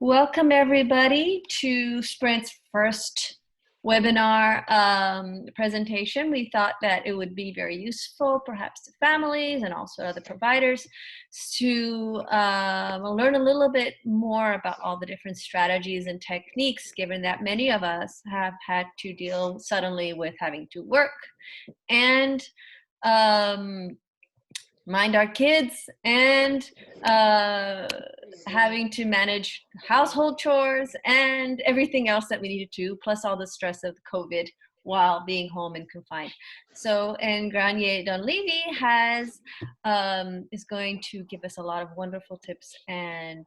Welcome everybody to Sprint's first webinar presentation. We thought that it would be very useful perhaps to families and also other providers to learn a little bit more about all the different strategies and techniques, given that many of us have had to deal suddenly with having to work and mind our kids and having to manage household chores and everything else that we need to do, plus all the stress of COVID while being home and confined. So, and Grainne Dunleavy is going to give us a lot of wonderful tips and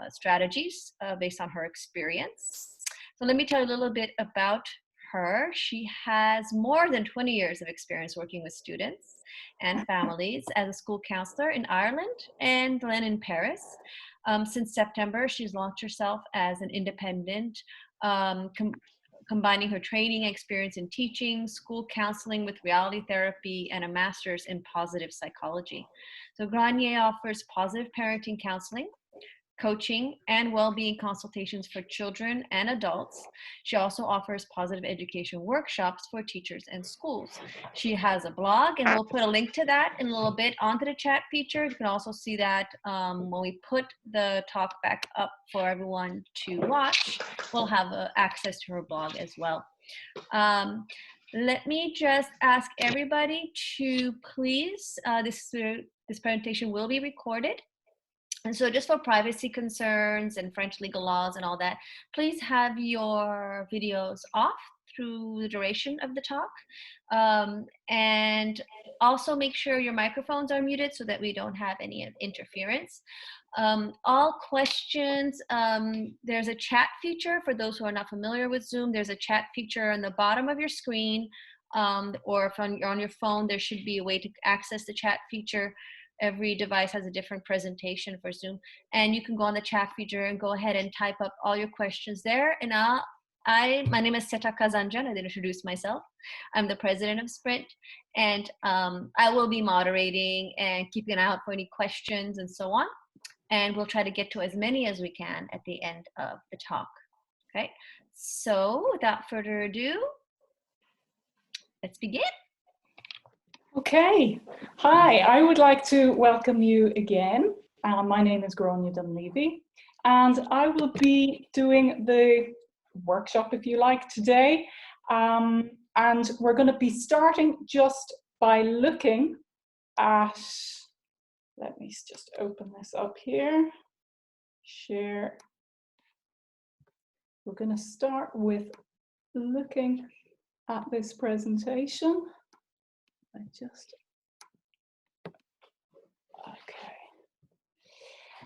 strategies based on her experience. So let me tell you a little bit about her. She has more than 20 years of experience working with students and families as a school counselor in Ireland and then in Paris. Since September, she's launched herself as an independent, combining her training experience in teaching, school counseling with reality therapy, and a master's in positive psychology. So Grainne offers positive parenting counseling, coaching, and well-being consultations for children and adults. She also offers positive education workshops for teachers and schools. She has a blog, and we'll put a link to that in a little bit onto the chat feature. You can also see that when we put the talk back up for everyone to watch, we'll have access to her blog as well. Let me just ask everybody to please, this presentation will be recorded. And so just for privacy concerns and French legal laws and all that, please have your videos off through the duration of the talk. And also make sure your microphones are muted so that we don't have any interference. All questions, there's a chat feature for those who are not familiar with Zoom. There's a chat feature on the bottom of your screen, or if you're on your phone, there should be a way to access the chat feature. Every device has a different presentation for Zoom, and you can go on the chat feature and go ahead and type up all your questions there. And my name is Seta Kazanjan. I didn't introduce myself. I'm the president of Sprint, and I will be moderating and keeping an eye out for any questions and so on. And we'll try to get to as many as we can at the end of the talk. Okay, so without further ado, let's begin. Okay, hi, I would like to welcome you again. My name is Grainne Dunleavy, and I will be doing the workshop, if you like, today. And we're going to be starting just by looking at, let me just open this up here, share. We're going to start with looking at this presentation.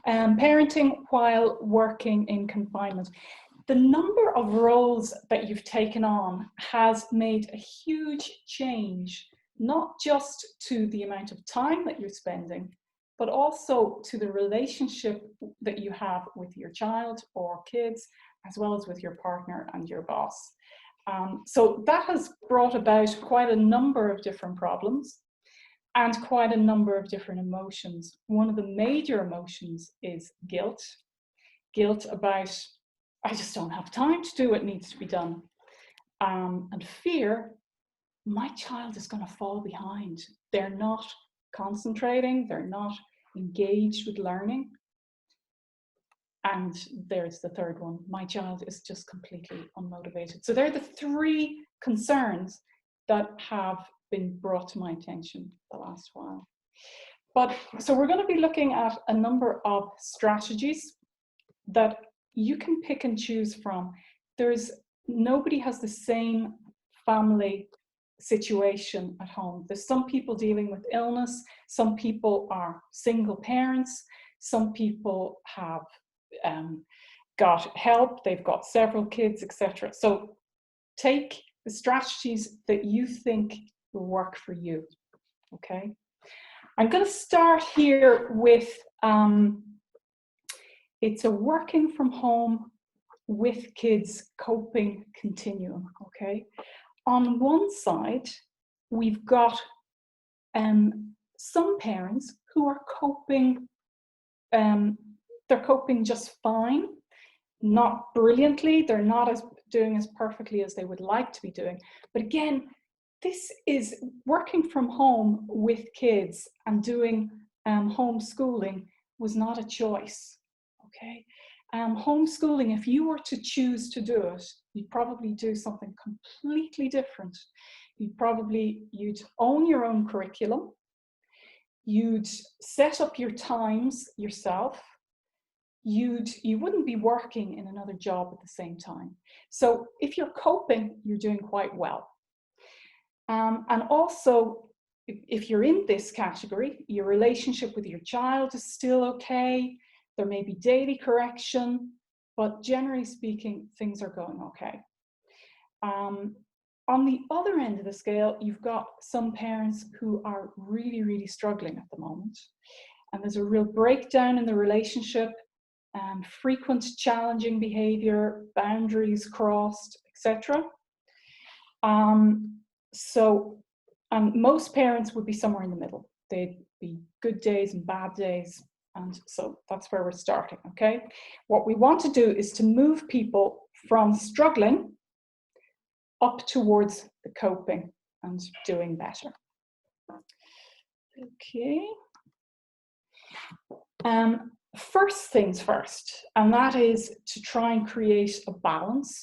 Parenting while working in confinement. The number of roles that you've taken on has made a huge change, not just to the amount of time that you're spending, but also to the relationship that you have with your child or kids, as well as with your partner and your boss. So that has brought about quite a number of different problems and quite a number of different emotions. One of the major emotions is guilt. Guilt about, I just don't have time to do what needs to be done. And fear, my child is going to fall behind. They're not concentrating, they're not engaged with learning. And there's the third one, my child is just completely unmotivated. So they're the three concerns that have been brought to my attention the last while. So we're going to be looking at a number of strategies that you can pick and choose from. Nobody has the same family situation at home. There's some people dealing with illness, some people are single parents, some people have got help, they've got several kids, etc. So take the strategies that you think will work for you. Okay, I'm going to start here with it's a working from home with kids coping continuum. Okay, on one side we've got some parents who are coping, they're coping just fine. not brilliantly, they're not doing as perfectly as they would like to be doing. But again, this is working from home with kids and doing homeschooling was not a choice, okay? Homeschooling, if you were to choose to do it, you'd probably do something completely different. You'd own your own curriculum, you'd set up your times yourself, you wouldn't be working in another job at the same time. So if you're coping, you're doing quite well. And also, if you're in this category, your relationship with your child is still okay. There may be daily correction, but generally speaking, things are going okay. On the other end of the scale, you've got some parents who are really, really struggling at the moment. And there's a real breakdown in the relationship, frequent challenging behavior, boundaries crossed, etc. So most parents would be somewhere in the middle. They'd be good days and bad days. And so that's where we're starting, okay? What we want to do is to move people from struggling up towards the coping and doing better. Okay. First things first, and that is to try and create a balance,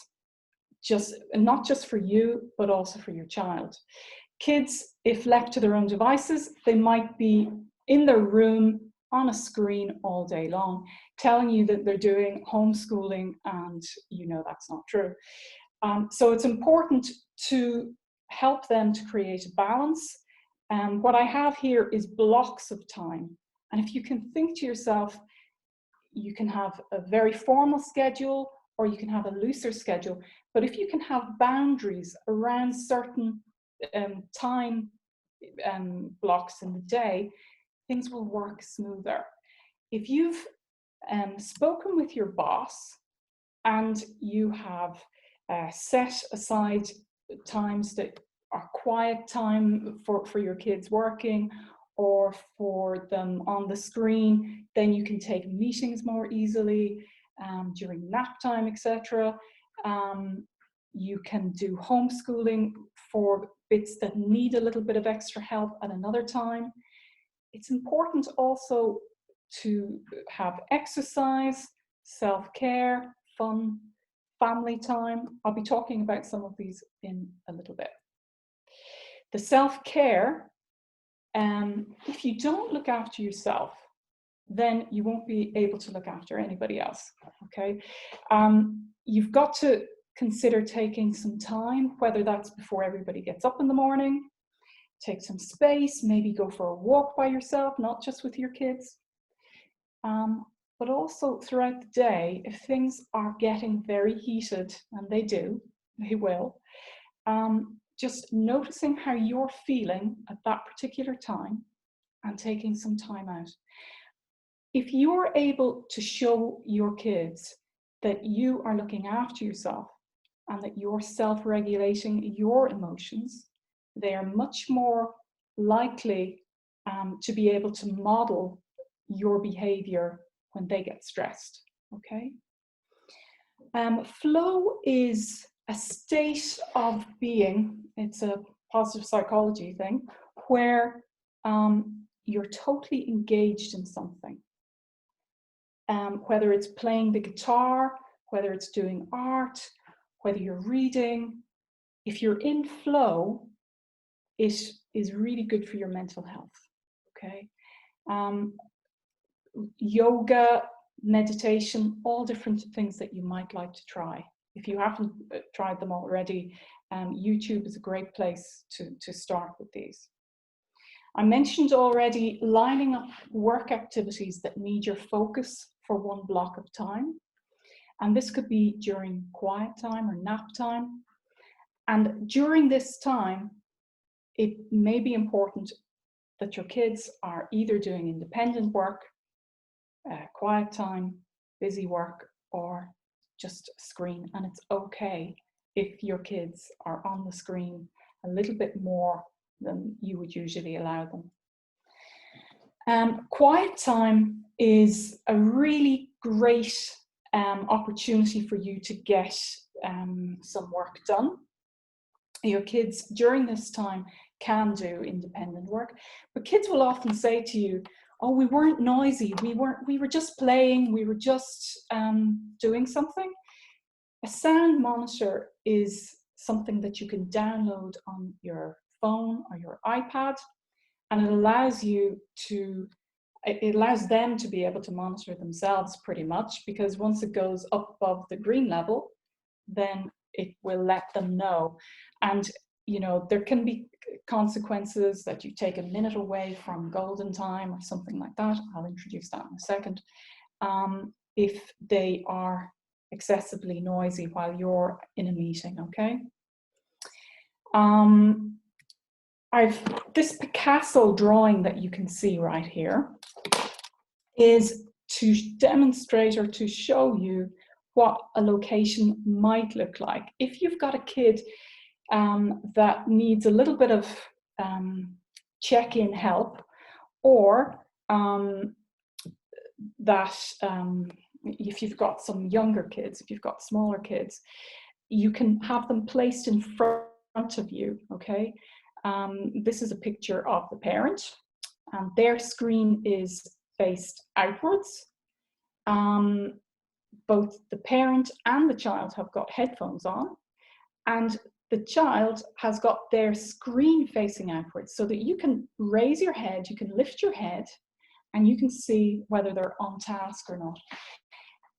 not just for you, but also for your child. Kids, if left to their own devices, they might be in their room on a screen all day long, telling you that they're doing homeschooling, and you know that's not true. So it's important to help them to create a balance. What I have here is blocks of time. And if you can think to yourself, you can have a very formal schedule or you can have a looser schedule. But if you can have boundaries around certain time blocks in the day, things will work smoother. If you've spoken with your boss and you have set aside times that are quiet time for your kids working or for them on the screen, then you can take meetings more easily during nap time, etc. You can do homeschooling for bits that need a little bit of extra help at another time. It's important also to have exercise, self-care, fun, family time. I'll be talking about some of these in a little bit. The self-care, if you don't look after yourself, then you won't be able to look after anybody else, okay? You've got to consider taking some time, whether that's before everybody gets up in the morning, take some space, maybe go for a walk by yourself, not just with your kids. But also throughout the day, if things are getting very heated, and they do, they will, just noticing how you're feeling at that particular time and taking some time out. If you're able to show your kids that you are looking after yourself and that you're self-regulating your emotions, they are much more likely to be able to model your behavior when they get stressed, okay? Flow is a state of being, it's a positive psychology thing, where you're totally engaged in something. Whether it's playing the guitar, whether it's doing art, whether you're reading, if you're in flow, it is really good for your mental health, okay? Yoga, meditation, all different things that you might like to try. If you haven't tried them already, YouTube is a great place to start with these. I mentioned already lining up work activities that need your focus for one block of time. And this could be during quiet time or nap time. And during this time, it may be important that your kids are either doing independent work, quiet time, busy work, or just screen. And it's okay if your kids are on the screen a little bit more than you would usually allow them. Quiet time is a really great opportunity for you to get some work done. Your kids during this time can do independent work, but kids will often say to you, oh, we weren't noisy, we were just playing, we were just doing something. A sound monitor is something that you can download on your phone or your iPad, and it allows them to be able to monitor themselves pretty much, because once it goes up above the green level, then it will let them know. And you know, there can be consequences that you take a minute away from golden time or something like that. I'll introduce that in a second. If they are excessively noisy while you're in a meeting, okay? This Picasso drawing that you can see right here is to demonstrate or to show you what a location might look like. If you've got a kid that needs a little bit of check-in help, or if you've got some younger kids, if you've got smaller kids, you can have them placed in front of you, okay? This is a picture of the parent, and their screen is faced outwards. Both the parent and the child have got headphones on, and the child has got their screen facing outwards, so that you can raise your head, you can lift your head, and you can see whether they're on task or not.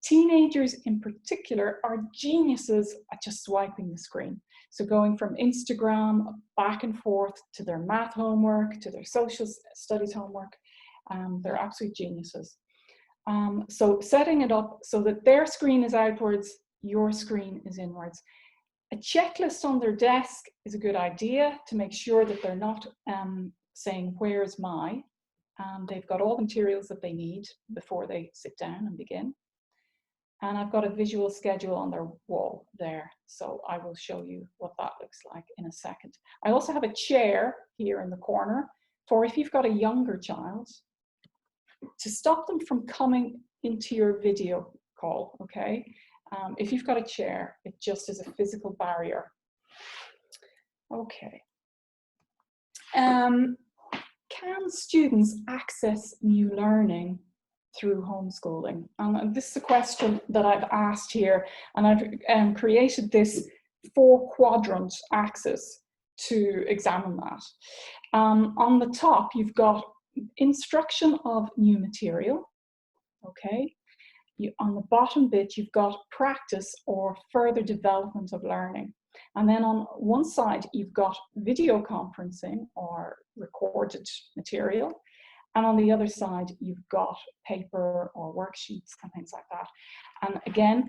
Teenagers in particular are geniuses at just swiping the screen. So going from Instagram back and forth to their math homework, to their social studies homework, they're absolute geniuses. So setting it up so that their screen is outwards, your screen is inwards. A checklist on their desk is a good idea to make sure that they're not saying, where's my? They've got all the materials that they need before they sit down and begin. And I've got a visual schedule on their wall there, so I will show you what that looks like in a second. I also have a chair here in the corner for if you've got a younger child, to stop them from coming into your video call, okay? If you've got a chair, it just is a physical barrier. Okay. Can students access new learning through homeschooling? This is a question that I've asked here, and I've created this 4-quadrant axis to examine that. On the top, you've got instruction of new material, okay? On the bottom bit, you've got practice or further development of learning. And then on one side, you've got video conferencing or recorded material. And on the other side, you've got paper or worksheets and things like that. And again,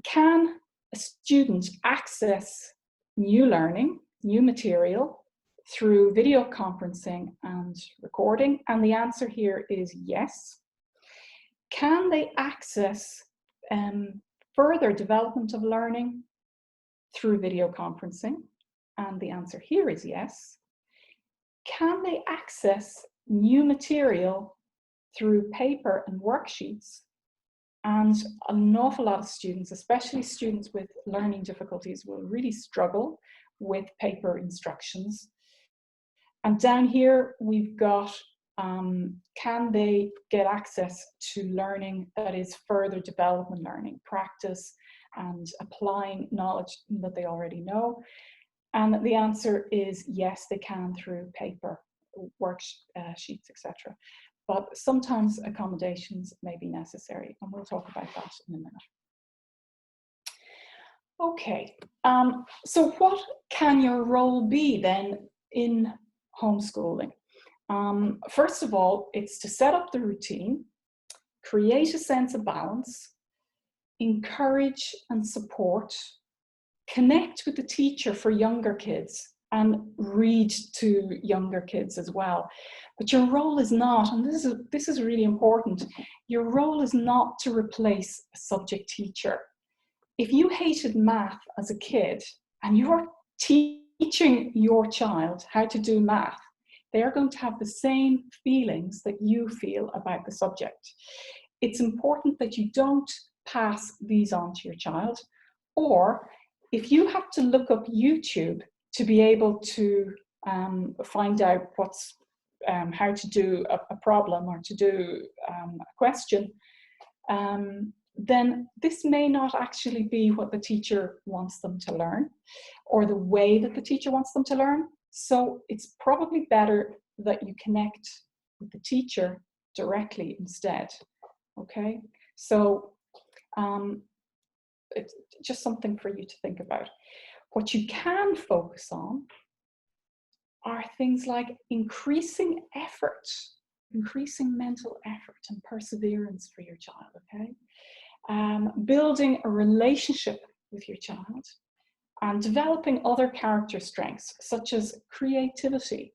can a student access new learning, new material through video conferencing and recording? And the answer here is yes. Can they access further development of learning through video conferencing? And the answer here is yes. Can they access new material through paper and worksheets? And an awful lot of students, especially students with learning difficulties, will really struggle with paper instructions. And down here we've got, can they get access to learning that is further development learning, practice and applying knowledge that they already know? And the answer is yes, they can through paper, worksheets, etc. But sometimes accommodations may be necessary, and we'll talk about that in a minute. Okay, so what can your role be then in homeschooling? First of all, it's to set up the routine, create a sense of balance, encourage and support, connect with the teacher for younger kids, and read to younger kids as well. But your role is not, and this is really important, your role is not to replace a subject teacher. If you hated math as a kid and you're teaching your child how to do math, they are going to have the same feelings that you feel about the subject. It's important that you don't pass these on to your child. Or if you have to look up YouTube to be able to find out what's how to do a problem or to do a question, then this may not actually be what the teacher wants them to learn or the way that the teacher wants them to learn. So it's probably better that you connect with the teacher directly instead. Okay, so it's just something for you to think about. What you can focus on are things like increasing effort, increasing mental effort and perseverance for your child, okay? Building a relationship with your child and developing other character strengths such as creativity.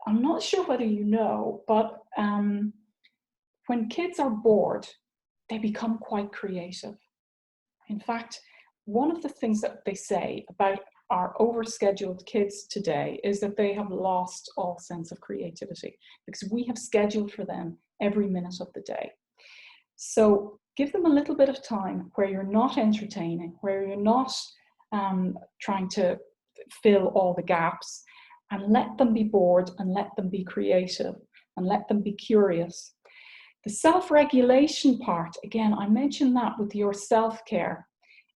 I'm not sure whether you know, but when kids are bored, they become quite creative. In fact, one of the things that they say about our overscheduled kids today is that they have lost all sense of creativity because we have scheduled for them every minute of the day. So give them a little bit of time where you're not entertaining, where you're not trying to fill all the gaps, and let them be bored and let them be creative and let them be curious. The self-regulation part, again, I mentioned that with your self-care.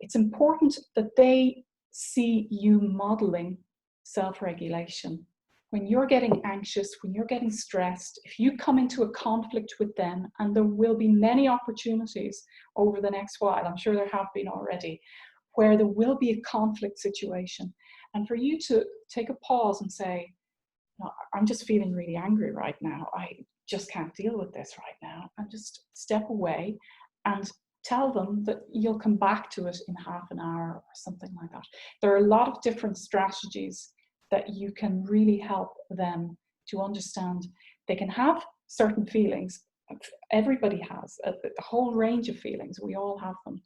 It's important that they see you modeling self-regulation. When you're getting anxious, when you're getting stressed, if you come into a conflict with them, and there will be many opportunities over the next while, I'm sure there have been already, where there will be a conflict situation. And for you to take a pause and say, no, I'm just feeling really angry right now. I just can't deal with this right now. And just step away and tell them that you'll come back to it in half an hour or something like that. There are a lot of different strategies that you can really help them to understand. They can have certain feelings. Everybody has a whole range of feelings. We all have them.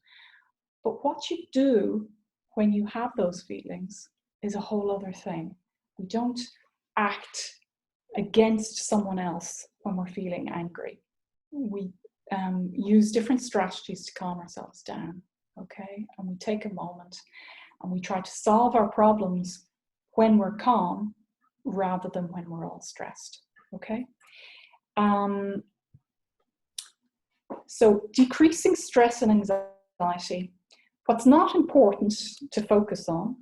But what you do when you have those feelings is a whole other thing. We don't act against someone else when we're feeling angry. We use different strategies to calm ourselves down, okay? And we take a moment and we try to solve our problems when we're calm rather than when we're all stressed, okay? So decreasing stress and anxiety. What's not important to focus on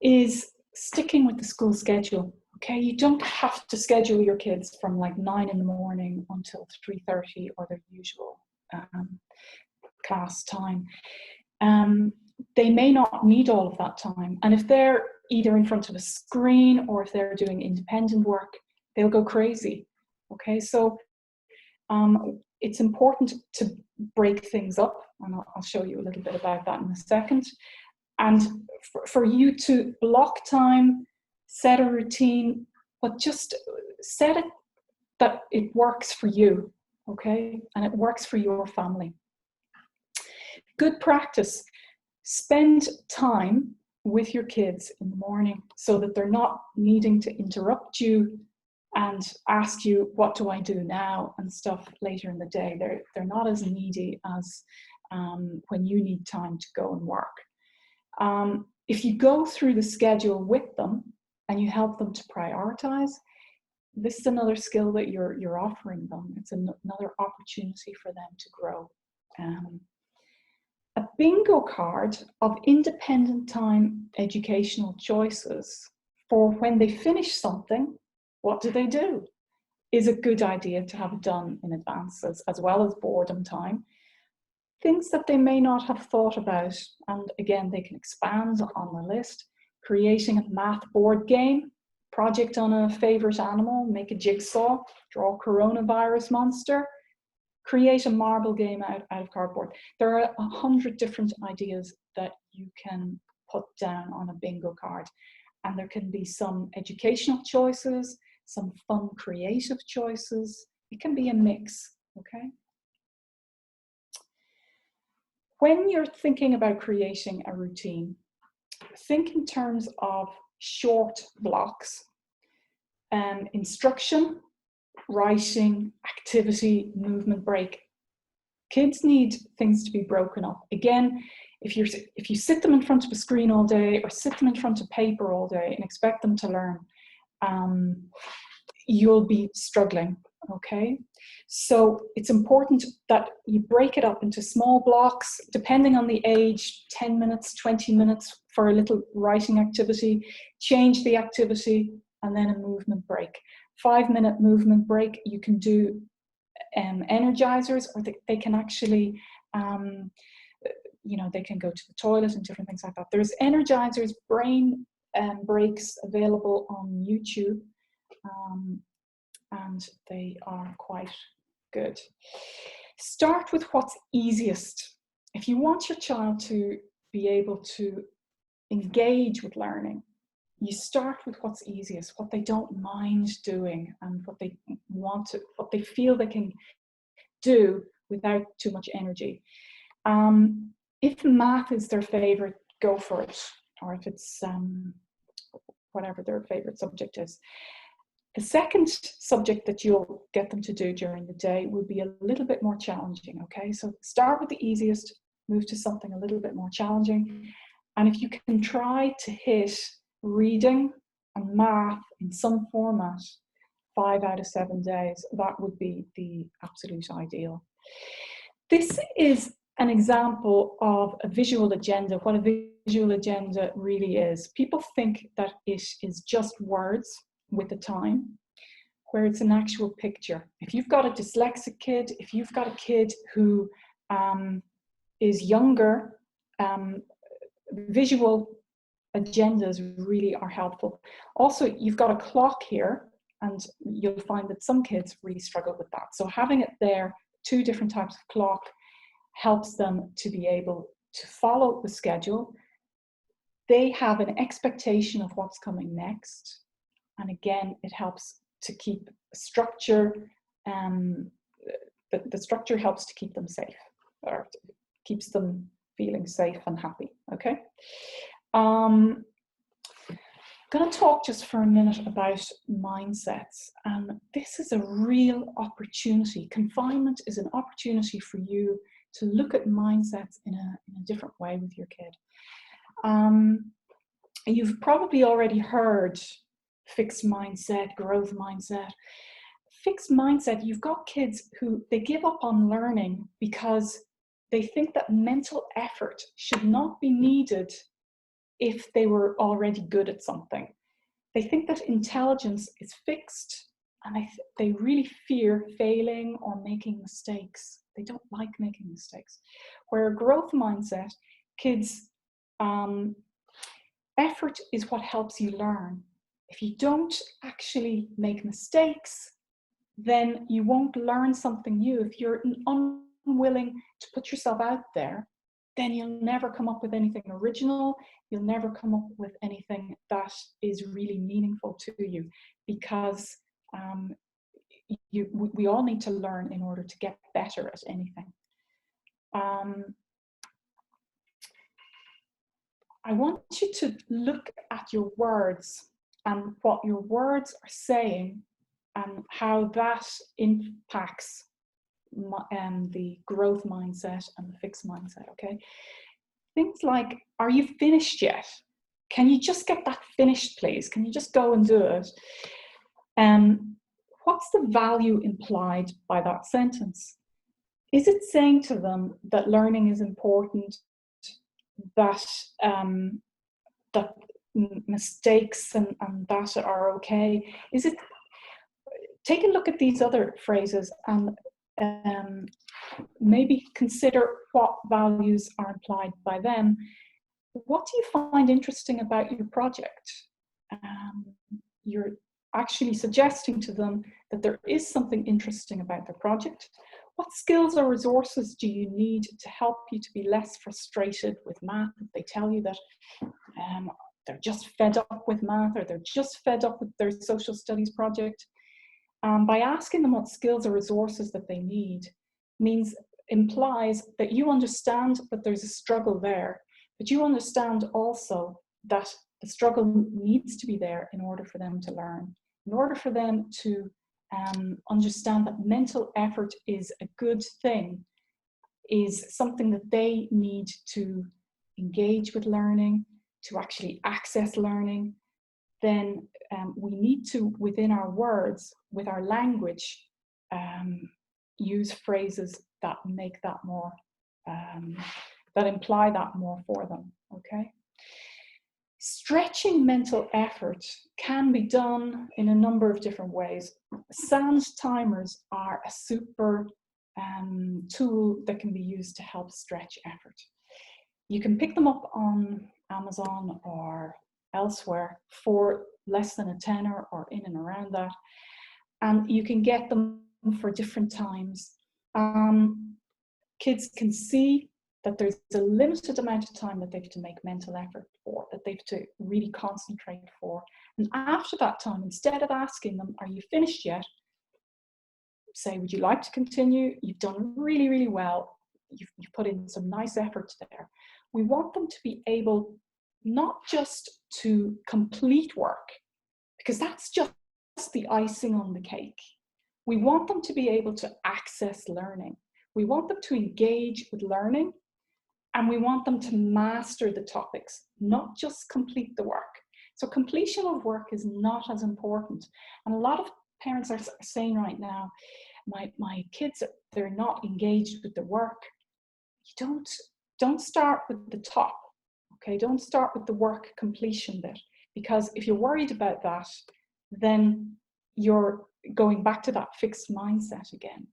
is sticking with the school schedule. Okay, you don't have to schedule your kids from like 9 in the morning until 3:30 or their usual class time. They may not need all of that time. And if they're either in front of a screen or if they're doing independent work, they'll go crazy. Okay, so it's important to break things up, and I'll show you a little bit about that in a second. And for you to block time, set a routine, but just set it that it works for you, okay? And it works for your family. Good practice. Spend time with your kids in the morning so that they're not needing to interrupt you and ask you, what do I do now, and stuff later in the day. They're not as needy as when you need time to go and work. If you go through the schedule with them and you help them to prioritize, this is another skill that you're offering them. It's another opportunity for them to grow. A bingo card of independent time educational choices for when they finish something, what do? Is a good idea to have done in advance, as well as boredom time. Things that they may not have thought about, and again, they can expand on the list. Creating a math board game, project on a favorite animal, make a jigsaw, draw a coronavirus monster, create a marble game out of cardboard. There are 100 different ideas that you can put down on a bingo card. And there can be some educational choices, some fun creative choices. It can be a mix, okay? When you're thinking about creating a routine, think in terms of short blocks. Instruction, writing, activity, movement break Kids need things to be broken up. Again, if you sit them in front of a screen all day or sit them in front of paper all day and expect them to learn, you'll be struggling, okay? So it's important that you break it up into small blocks, depending on the age, 10 minutes, 20 minutes for a little writing activity, change the activity, and then a movement break. 5-minute movement break. You can do energizers, or they can actually, they can go to the toilet and different things like that. There's energizers, brain breaks available on YouTube, and they are quite good. Start with what's easiest. If you want your child to be able to engage with learning, you start with what's easiest, what they don't mind doing, and what they feel they can do without too much energy. If math is their favorite, go for it. Or if it's whatever their favorite subject is. The second subject that you'll get them to do during the day will be a little bit more challenging, okay? So start with the easiest, move to something a little bit more challenging. And if you can try to hit reading and math in some format 5 out of 7 days, that would be the absolute ideal. This is an example of a visual agenda, what a visual agenda really is. People think that it is just words with the time, where it's an actual picture. If you've got a dyslexic kid, if you've got a kid who is younger, visual agendas really are helpful. Also, you've got a clock here, and you'll find that some kids really struggle with that. So having it there, 2 different types of clock, helps them to be able to follow the schedule. They have an expectation of what's coming next. And again, it helps to keep structure. The structure helps to keep them safe, or keeps them feeling safe and happy, okay? I'm going to talk just for a minute about mindsets. And this is a real opportunity. Confinement is an opportunity for you to look at mindsets in a different way with your kid. You've probably already heard fixed mindset, growth mindset. Fixed mindset, you've got kids who they give up on learning because they think that mental effort should not be needed if they were already good at something. They think that intelligence is fixed, and they really fear failing or making mistakes. They don't like making mistakes. Where a growth mindset, kids, effort is what helps you learn. If you don't actually make mistakes, then you won't learn something new. If you're unwilling to put yourself out there, then you'll never come up with anything original. You'll never come up with anything that is really meaningful to you, because we all need to learn in order to get better at anything. I want you to look at your words and what your words are saying and how that impacts the growth mindset and the fixed mindset, okay? Things like, are you finished yet? Can you just get that finished, please? Can you just go and do it? What's the value implied by that sentence? Is it saying to them that learning is important, that that mistakes and that are okay? Is it? Take a look at these other phrases and maybe consider what values are implied by them. What do you find interesting about your project? You're actually suggesting to them that there is something interesting about the project. What skills or resources do you need to help you to be less frustrated with math if they tell you that they're just fed up with math, or they're just fed up with their social studies project? By asking them what skills or resources that they need implies that you understand that there's a struggle there, but you understand also that the struggle needs to be there in order for them to learn, in order for them to understand that mental effort is a good thing, is something that they need to engage with learning, to actually access learning, then we need to, within our words, with our language, use phrases that make that more, that imply that more for them, okay? Stretching mental effort can be done in a number of different ways. SAND timers are a super tool that can be used to help stretch effort. You can pick them up on Amazon or elsewhere for less than a tenner or in and around that. And you can get them for different times. Kids can see that there's a limited amount of time that they have to make mental effort for, that they have to really concentrate for. And after that time, instead of asking them, are you finished yet? Say, would you like to continue? You've done really, really well. You've put in some nice effort there. We want them to be able not just to complete work, because that's just the icing on the cake. We want them to be able to access learning. We want them to engage with learning, and we want them to master the topics, not just complete the work. So completion of work is not as important. And a lot of parents are saying right now, my kids, they're not engaged with the work. You don't start with the top, okay? Don't start with the work completion bit, because if you're worried about that, then you're going back to that fixed mindset again,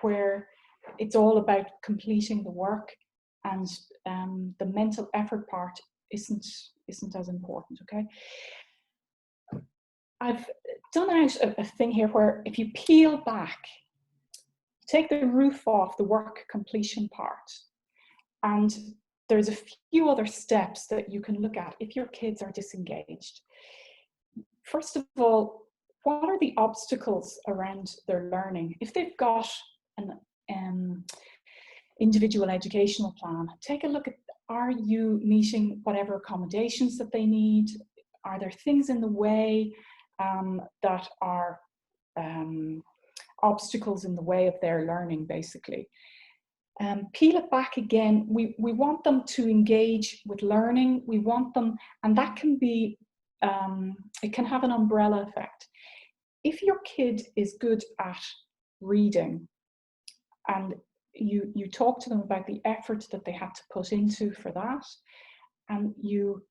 where it's all about completing the work, and the mental effort part isn't as important, okay? I've done out a thing here where if you peel back, take the roof off the work completion part, and there's a few other steps that you can look at if your kids are disengaged. First of all, what are the obstacles around their learning? If they've got an individual educational plan, take a look at, are you meeting whatever accommodations that they need? Are there things in the way that are obstacles in the way of their learning, basically? Peel it back again. We want them to engage with learning. We want them, and that can be, it can have an umbrella effect. If your kid is good at reading, and you talk to them about the effort that they had to put into for that, and you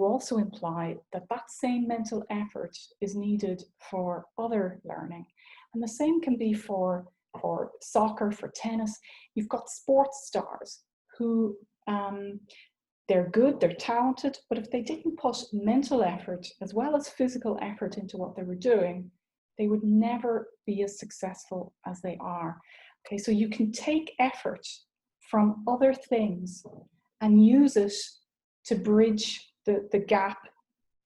also imply that that same mental effort is needed for other learning. And the same can be for soccer, for tennis. You've got sports stars who, they're good, they're talented, but if they didn't put mental effort as well as physical effort into what they were doing, they would never be as successful as they are. Okay, so you can take effort from other things and use it to bridge the gap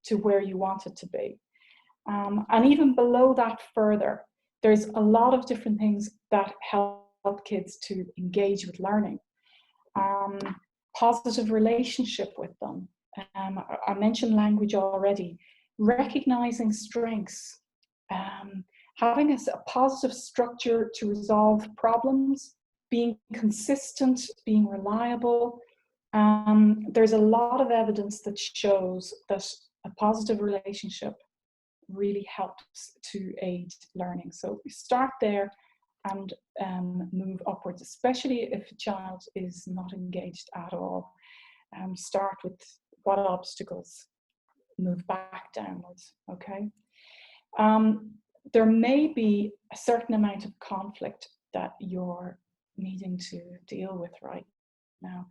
to where you want it to be. And even below that further, there's a lot of different things that help kids to engage with learning. Positive relationship with them. I mentioned language already. Recognizing strengths. Having a positive structure to resolve problems. Being consistent, being reliable. There's a lot of evidence that shows that a positive relationship really helps to aid learning. So we start there and move upwards, especially if a child is not engaged at all. Start with what obstacles, move back downwards, okay? There may be a certain amount of conflict that you're needing to deal with right now.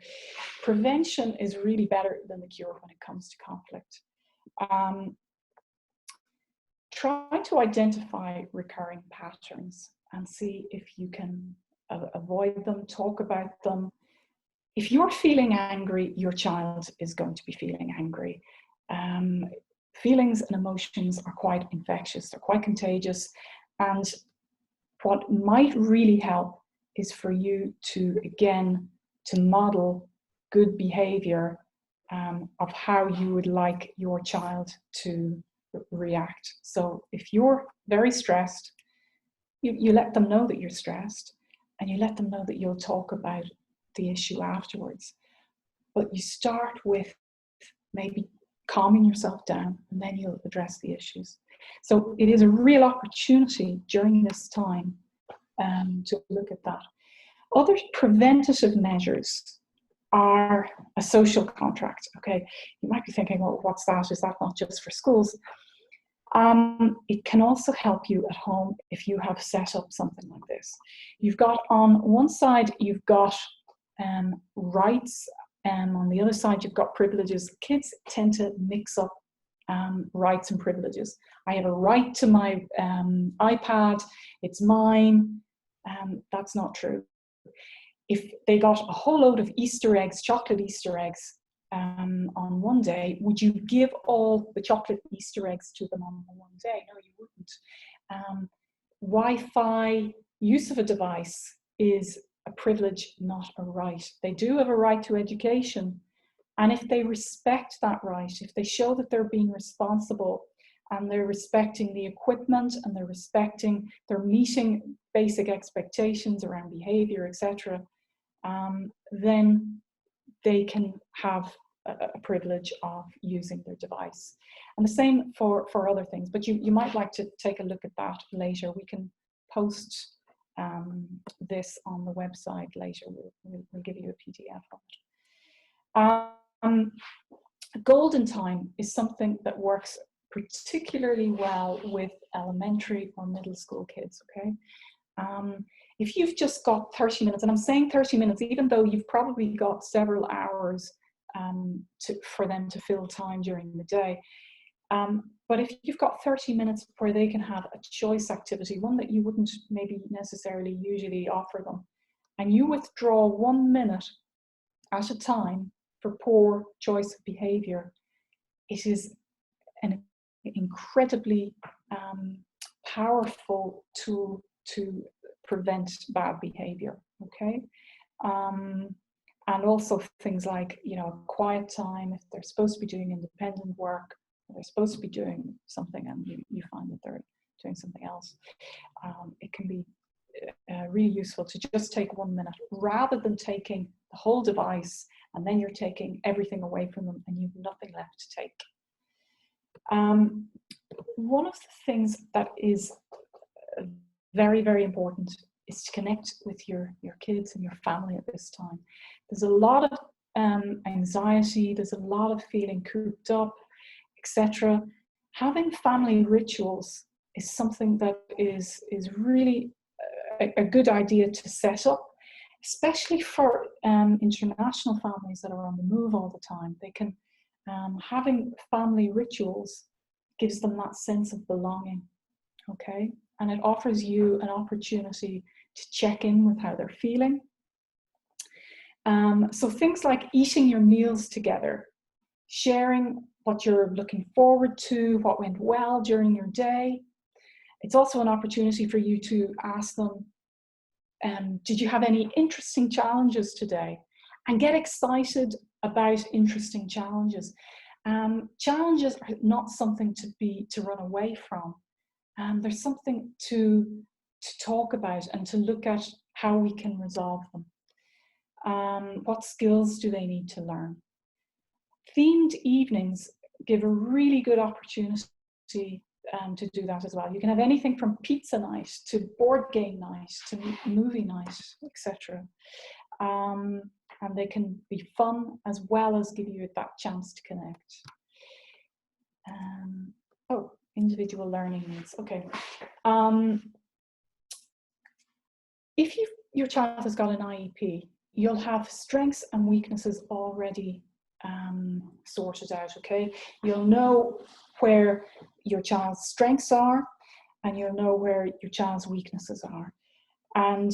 Prevention is really better than the cure when it comes to conflict. Try to identify recurring patterns and see if you can avoid them, talk about them. If you're feeling angry, your child is going to be feeling angry. Feelings and emotions are quite infectious, they're quite contagious. And what might really help is for you to, again, to model good behavior of how you would like your child to react. So if you're very stressed, you let them know that you're stressed. and you let them know that you'll talk about the issue afterwards. But you start with maybe calming yourself down, and then you'll address the issues. So it is a real opportunity during this time to look at that. Other preventative measures are a social contract. Okay, you might be thinking, well, what's that? Is that not just for schools? It can also help you at home if you have set up something like this. You've got on one side, you've got rights, and on the other side, you've got privileges. Kids tend to mix up rights and privileges. I have a right to my iPad, it's mine. That's not true. If they got a whole load of Easter eggs, chocolate Easter eggs, on one day, would you give all the chocolate Easter eggs to them on the one day? No, you wouldn't. Wi-Fi, use of a device is a privilege, not a right. They do have a right to education. And if they respect that right, if they show that they're being responsible and they're respecting the equipment and they're meeting basic expectations around behavior, etc., then they can have a privilege of using their device. And the same for other things, but you might like to take a look at that later. We can post this on the website later. We'll give you a PDF of it. Golden time is something that works particularly well with elementary or middle school kids, okay? If you've just got 30 minutes, and I'm saying 30 minutes, even though you've probably got several hours for them to fill time during the day. But if you've got 30 minutes where they can have a choice activity, one that you wouldn't maybe necessarily usually offer them, and you withdraw 1 minute at a time for poor choice of behavior, it is an incredibly powerful tool to prevent bad behavior, okay? And also things like, quiet time, if they're supposed to be doing independent work, they're supposed to be doing something and you find that they're doing something else. It can be really useful to just take 1 minute rather than taking the whole device and then you're taking everything away from them and you've nothing left to take. One of the things that is very, very important is to connect with your kids and your family at this time. There's a lot of anxiety, there's a lot of feeling cooped up, etc. Having family rituals is something that is really a good idea to set up, especially for international families that are on the move all the time. They can, having family rituals gives them that sense of belonging, okay? And it offers you an opportunity to check in with how they're feeling. So things like eating your meals together, sharing what you're looking forward to, what went well during your day. It's also an opportunity for you to ask them, did you have any interesting challenges today? And get excited about interesting challenges. Challenges are not something to run away from. There's something to talk about and to look at how we can resolve them. What skills do they need to learn? Themed evenings give a really good opportunity to do that as well. You can have anything from pizza night to board game night to movie night, etc. And they can be fun as well as give you that chance to connect. Individual learning needs. Okay. If your child has got an IEP, you'll have strengths and weaknesses already sorted out, okay? You'll know where your child's strengths are and you'll know where your child's weaknesses are. And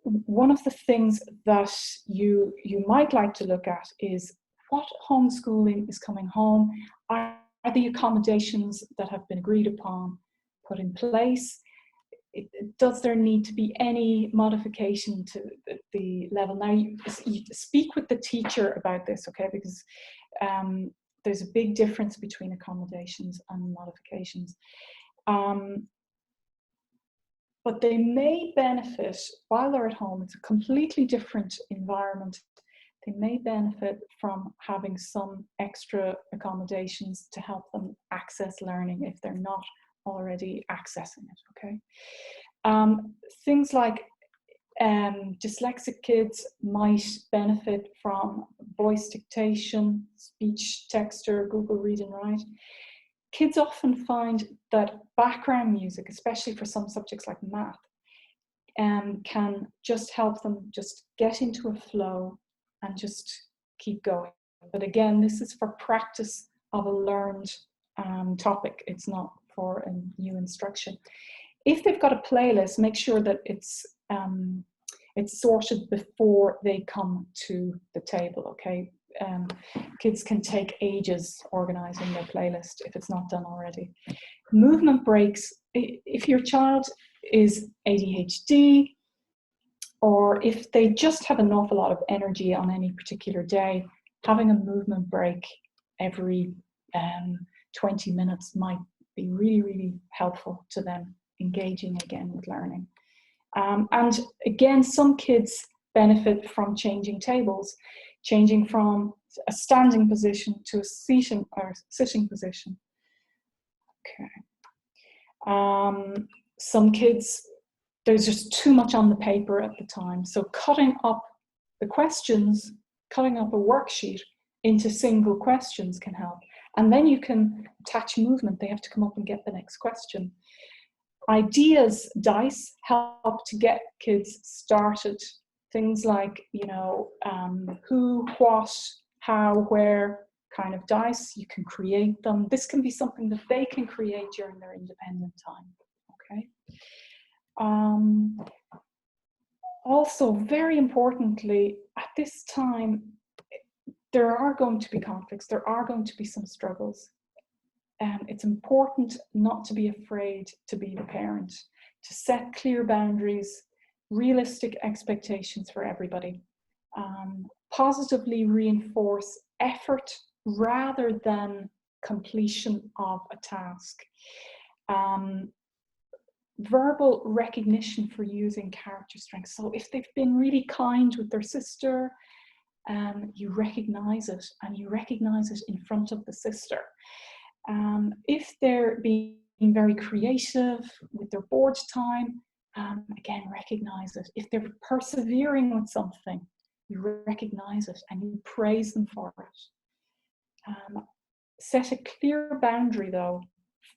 one of the things that you might like to look at is what homeschooling is coming home. Are the accommodations that have been agreed upon put in place? Does there need to be any modification to the level? Now, you speak with the teacher about this, okay? Because there's a big difference between accommodations and modifications. but they may benefit while they're at home. It's a completely different environment. They may benefit from having some extra accommodations to help them access learning if they're not already accessing it, okay? Things like dyslexic kids might benefit from voice dictation, speech texter, Google Read and Write. Kids often find that background music, especially for some subjects like math, can just help them just get into a flow and just keep going. But again, this is for practice of a learned topic. It's not for a new instruction. If they've got a playlist, make sure that it's sorted before they come to the table, okay? Kids can take ages organizing their playlist if it's not done already. Movement breaks, if your child is ADHD, or if they just have an awful lot of energy on any particular day, having a movement break every 20 minutes might be really, really helpful to them engaging again with learning. And again, some kids benefit from changing tables, changing from a standing position to a sitting position. Okay. Some kids, there's just too much on the paper at the time. So cutting up the questions, cutting up a worksheet into single questions can help. And then you can attach movement. They have to come up and get the next question. Ideas dice help to get kids started. Things like, you know, who, what, how, where kind of dice. You can create them. This can be something that they can create during their independent time. Okay. Also, very importantly, at this time, there are going to be conflicts. There are going to be some struggles. It's important not to be afraid to be the parent, to set clear boundaries, realistic expectations for everybody, positively reinforce effort rather than completion of a task. Verbal recognition for using character strengths. So if they've been really kind with their sister, you recognize it, and you recognize it in front of the sister. If they're being very creative with their board time, again, recognize it. If they're persevering with something, you recognize it and you praise them for it. Set a clear boundary, though,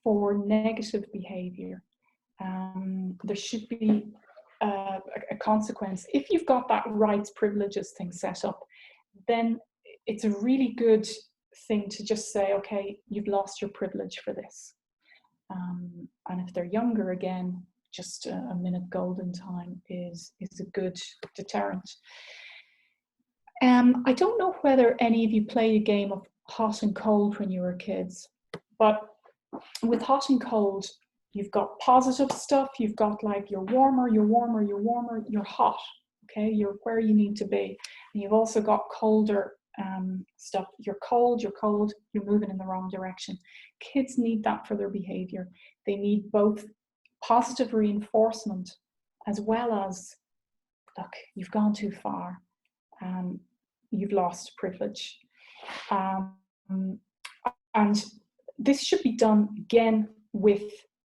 for negative behavior. There should be a consequence. If you've got that rights privileges thing set up, then it's a really good thing to just say, okay, you've lost your privilege for this. And if they're younger, again, just a minute golden time is a good deterrent. I don't know whether any of you played a game of hot and cold when you were kids, but with hot and cold, you've got positive stuff. You've got like you're warmer, you're warmer, you're warmer, you're hot. Okay, you're where you need to be. And you've also got colder stuff. You're cold, you're moving in the wrong direction. Kids need that for their behavior. They need both positive reinforcement as well as, look, you've gone too far. You've lost privilege. And this should be done again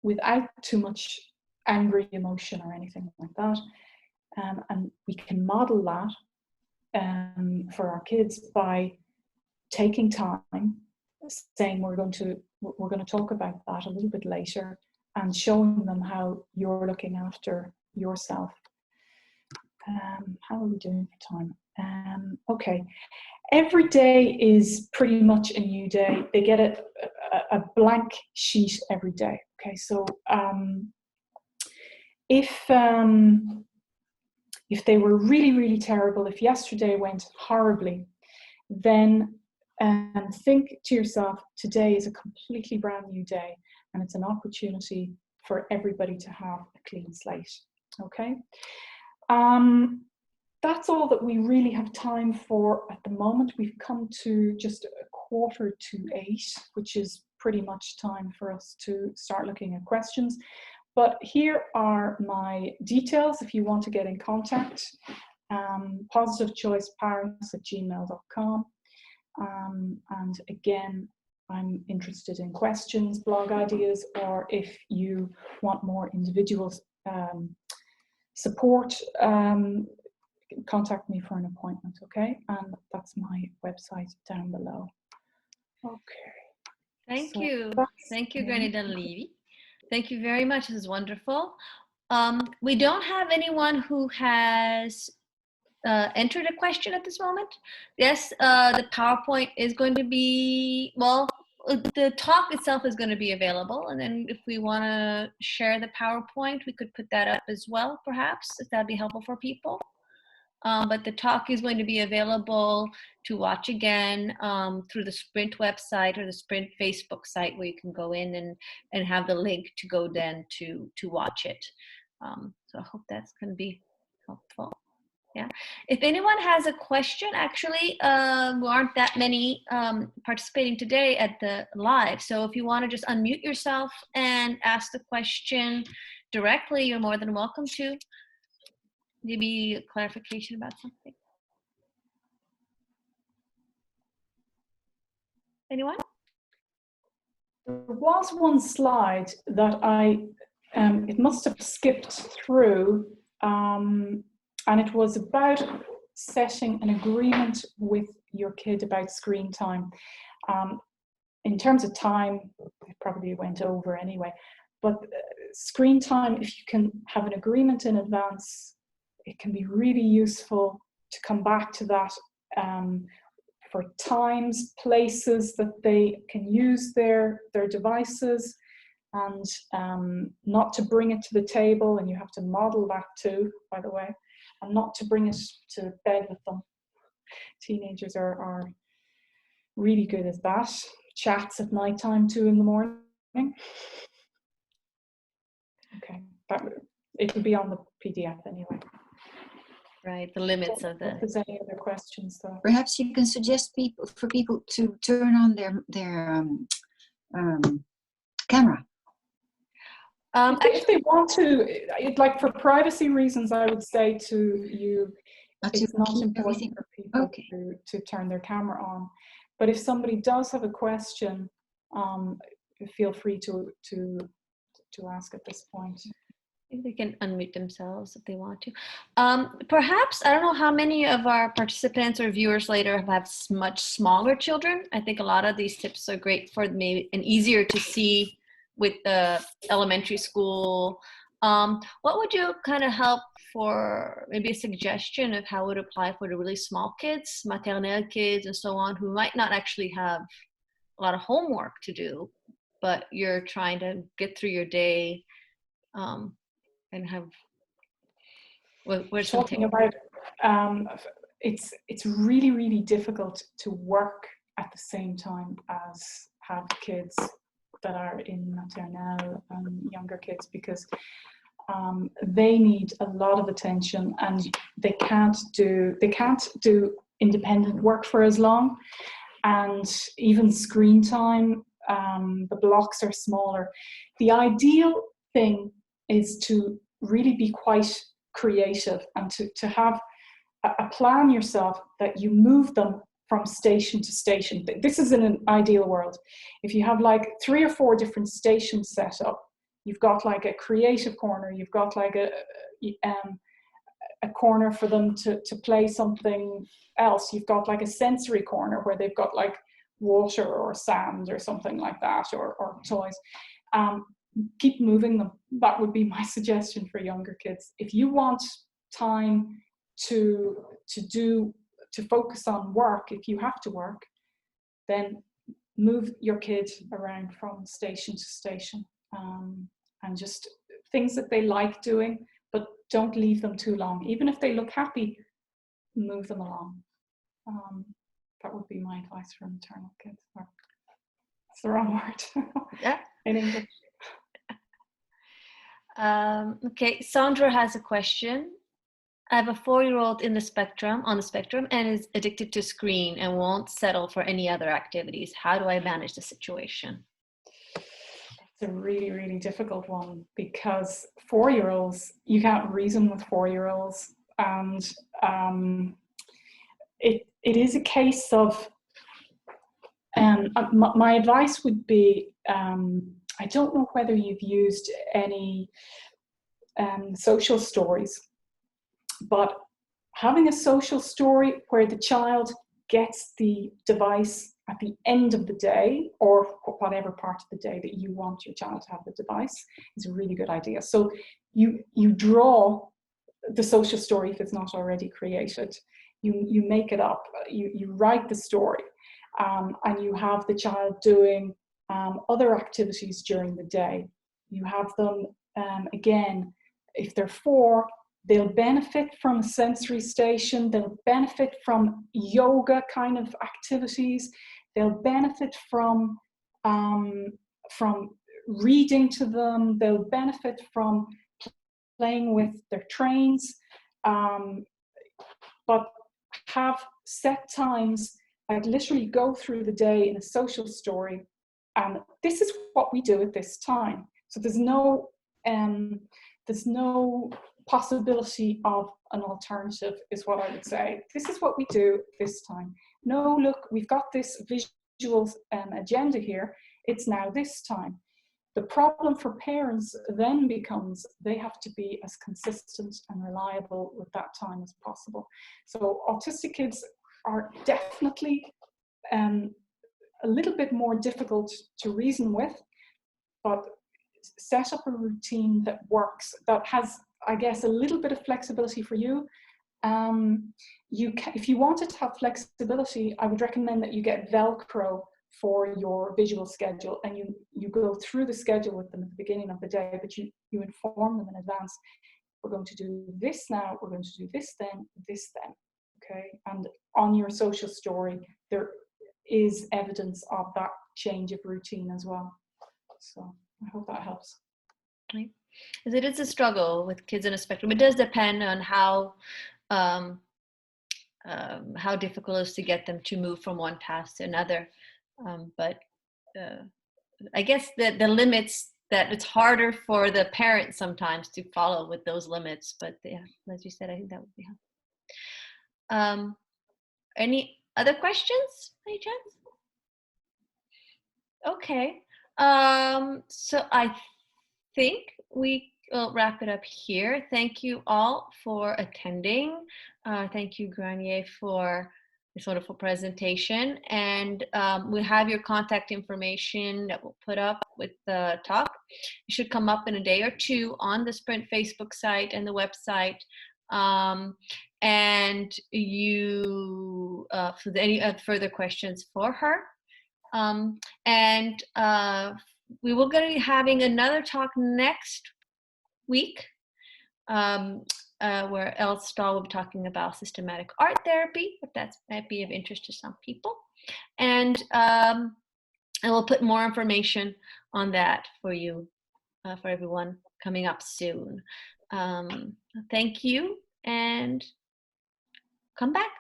without too much angry emotion or anything like that. And we can model that for our kids by taking time, saying we're going to talk about that a little bit later, and showing them how you're looking after yourself. How are we doing for time? Okay. Every day is pretty much a new day. They get a blank sheet every day. Okay, so if they were really, really terrible, if yesterday went horribly, then think to yourself, today is a completely brand new day, and it's an opportunity for everybody to have a clean slate. Okay. That's all that we really have time for at the moment. We've come to just 7:45, which is pretty much time for us to start looking at questions. But here are my details if you want to get in contact. positivechoiceparents@gmail.com. And again, I'm interested in questions, blog ideas, or if you want more individual support, contact me for an appointment, okay? And that's my website down below. Okay. Thank So you. Thank you, me. Grainne Dunleavy. Thank you very much. This is wonderful. We don't have anyone who has entered a question at this moment. Yes, the PowerPoint is going to be, well, the talk itself is going to be available. And then if we want to share the PowerPoint, we could put that up as well, perhaps, if that'd be helpful for people. But the talk is going to be available to watch again through the Sprint website or the Sprint Facebook site, where you can go in and have the link to go then to watch it. So I hope that's going to be helpful. Yeah. If anyone has a question, actually, there aren't that many participating today at the live. So if you want to just unmute yourself and ask the question directly, you're more than welcome to. Maybe a clarification about something. Anyone? There was one slide that it must have skipped through, and it was about setting an agreement with your kid about screen time. In terms of time, it probably went over anyway, but screen time, if you can have an agreement in advance, it can be really useful to come back to that for times, places that they can use their devices, and not to bring it to the table, and you have to model that too, by the way, and not to bring it to bed with them. Teenagers are really good at that. Chats at nighttime, 2 in the morning. Okay, it will be on the PDF anyway. Right, the limits of the. If there's any other questions, though. Perhaps you can suggest for people to turn on their camera. If they want to, like for privacy reasons, I would say to you, it's not important for people to turn their camera on. But if somebody does have a question, feel free to ask at this point. They can unmute themselves if they want to. Perhaps, I don't know how many of our participants or viewers later have much smaller children. I think a lot of these tips are great for maybe and easier to see with the elementary school. What would you kind of help for maybe a suggestion of how it would apply for the really small kids, maternelle kids and so on, who might not actually have a lot of homework to do, but you're trying to get through your day and have talking about it's really difficult to work at the same time as have kids that are in maternelle and younger kids, because they need a lot of attention, and they can't do independent work for as long, and even screen time, the blocks are smaller. The ideal thing is to really be quite creative and to have a plan yourself that you move them from station to station. This is in an ideal world. If you have like 3 or 4 different stations set up, you've got like a creative corner, you've got like a corner for them to play something else, you've got like a sensory corner where they've got like water or sand or something like that, or toys. Keep moving them. That would be my suggestion for younger kids. If you want time to focus on work, if you have to work, then move your kid around from station to station, and just things that they like doing, but don't leave them too long. Even if they look happy, move them along. That would be my advice for maternal kids. That's the wrong word. Yeah. In English. Okay, Sandra has a question. I have a 4-year-old on the spectrum and is addicted to screen and won't settle for any other activities. How do I manage the situation? a really, really difficult one, because 4-year-olds, you can't reason with 4-year-olds. And it is a case of, my advice would be, I don't know whether you've used any social stories, but having a social story where the child gets the device at the end of the day, or whatever part of the day that you want your child to have the device, is a really good idea. So you draw the social story if it's not already created. You make it up, you write the story, and you have the child doing other activities during the day. You have them, again, if they're 4, they'll benefit from a sensory station, they'll benefit from yoga kind of activities, they'll benefit from reading to them, they'll benefit from playing with their trains, but have set times. I'd literally go through the day in a social story, and this is what we do at this time. So there's no possibility of an alternative, is what I would say. This is what we do this time. No, look, we've got this visual agenda here. It's now this time. The problem for parents then becomes they have to be as consistent and reliable with that time as possible. So autistic kids are definitely a little bit more difficult to reason with, but set up a routine that works, that has, I guess, a little bit of flexibility for you. If you wanted to have flexibility, I would recommend that you get Velcro for your visual schedule, and you go through the schedule with them at the beginning of the day, but you inform them in advance. We're going to do this now, we're going to do this then, okay? And on your social story, there is evidence of that change of routine as well. So I hope that helps. Right. As it is a struggle with kids on a spectrum. It does depend on how difficult it is to get them to move from one task to another. But I guess that the limits, that it's harder for the parents sometimes to follow with those limits. But yeah, as you said, I think that would be helpful. Any other questions, any chance? Okay. So I think we will wrap it up here. Thank you all for attending. Thank you, Grainne, for this wonderful presentation. And we have your contact information that we'll put up with the talk. It should come up in a day or two on the Sprint Facebook site and the website. And you, for any further questions for her. We will be having another talk next week, where Elle Stahl will be talking about systematic art therapy, but that might be of interest to some people. And we'll put more information on that for you, for everyone, coming up soon. Thank you, and come back.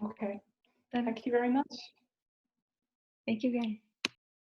Okay. Thank you very much. Thank you, Grainne.